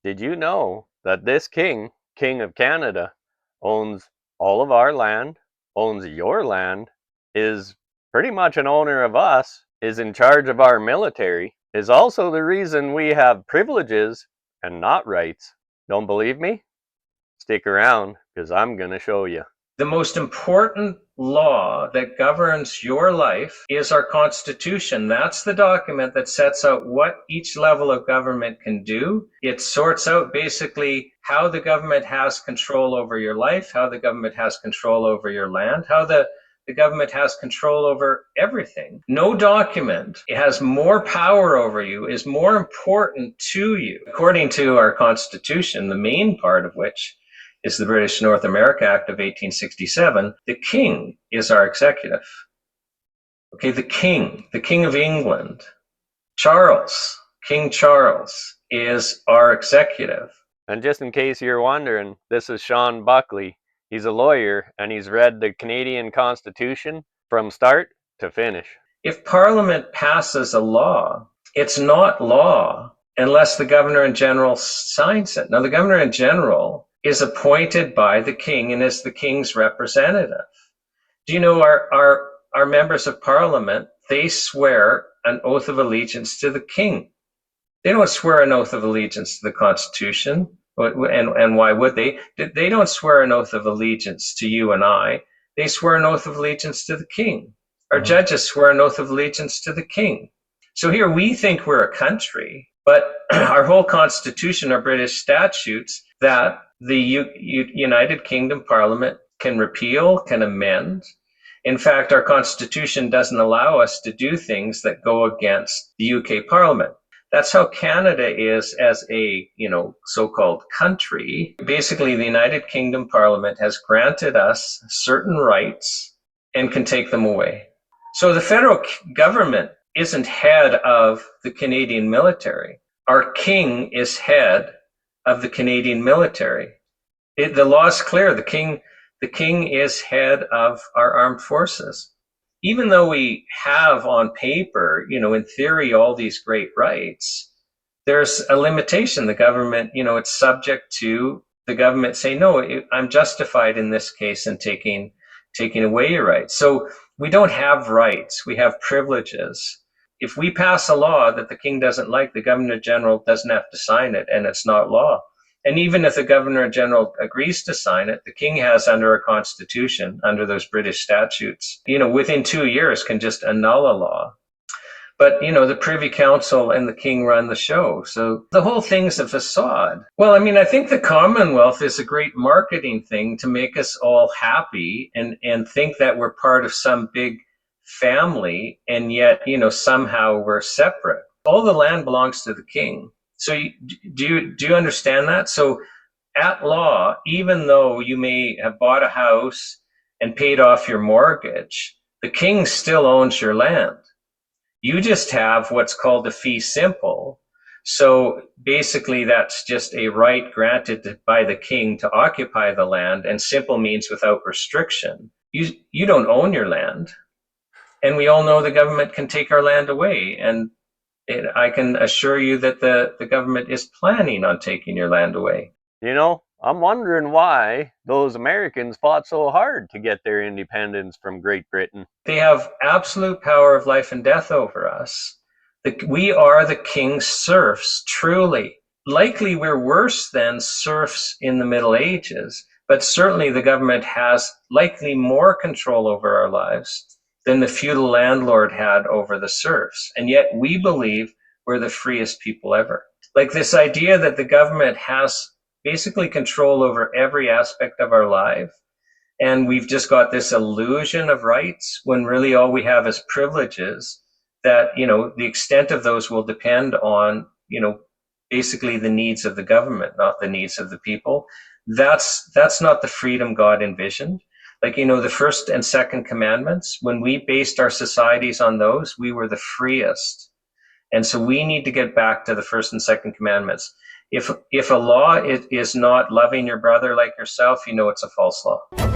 Did you know that this king, King of Canada, owns all of our land, owns your land, is pretty much an owner of us, is in charge of our military, is also the reason we have privileges and not rights? Don't believe me? Stick around, because I'm going to show you. The most important law that governs your life is our Constitution. That's the document that sets out what each level of government can do. It sorts out basically how the government has control over your life, how the government has control over your land, how the government has control over everything. No document has more power over you, is more important to you, according to our Constitution, the main part of which is the British North America Act of 1867. The king is our executive. Okay, the king of England, King Charles is our executive. And just in case you're wondering, this is Sean Buckley. He's a lawyer and he's read the Canadian Constitution from start to finish. If Parliament passes a law, it's not law unless the Governor General signs it. Now, the Governor General is appointed by the king and is the king's representative. Do you know our members of parliament, they swear an oath of allegiance to the king. They don't swear an oath of allegiance to the Constitution. And why would they? They don't swear an oath of allegiance to you and I. They swear an oath of allegiance to the king. Our judges swear an oath of allegiance to the king. So here we think we're a country, but our whole Constitution are British statutes that the United Kingdom Parliament can repeal, can amend. In fact, our Constitution doesn't allow us to do things that go against the UK Parliament. That's how Canada is as a, so-called country. Basically, the United Kingdom Parliament has granted us certain rights and can take them away. So the federal government isn't head of the Canadian military. Our king is head of the Canadian military. The law is clear. The king is head of our armed forces. Even though we have on paper, in theory, all these great rights, there's a limitation. The government, it's subject to the government saying, no, I'm justified in this case in taking away your rights. So we don't have rights. We have privileges. If we pass a law that the king doesn't like, the Governor General doesn't have to sign it, and it's not law. And even if the Governor General agrees to sign it, the king has under a constitution, under those British statutes, within 2 years can just annul a law. But, the Privy Council and the king run the show. So the whole thing's a facade. Well, I think the Commonwealth is a great marketing thing to make us all happy and think that we're part of some big family, and yet, somehow we're separate. All the land belongs to the king. So do you understand that? So at law, even though you may have bought a house and paid off your mortgage, the king still owns your land. You just have what's called a fee simple. So basically that's just a right granted by the king to occupy the land, and simple means without restriction. You don't own your land. And we all know the government can take our land away. And I can assure you that the government is planning on taking your land away. I'm wondering why those Americans fought so hard to get their independence from Great Britain. They have absolute power of life and death over us. We are the king's serfs, truly. Likely we're worse than serfs in the Middle Ages, but certainly the government has likely more control over our lives than the feudal landlord had over the serfs. And yet we believe we're the freest people ever. Like this idea that the government has basically control over every aspect of our life, and we've just got this illusion of rights when really all we have is privileges that, the extent of those will depend on, basically the needs of the government, not the needs of the people. That's not the freedom God envisioned. Like, the first and second commandments, when we based our societies on those, we were the freest. And so we need to get back to the first and second commandments. If a law is not loving your brother like yourself, it's a false law.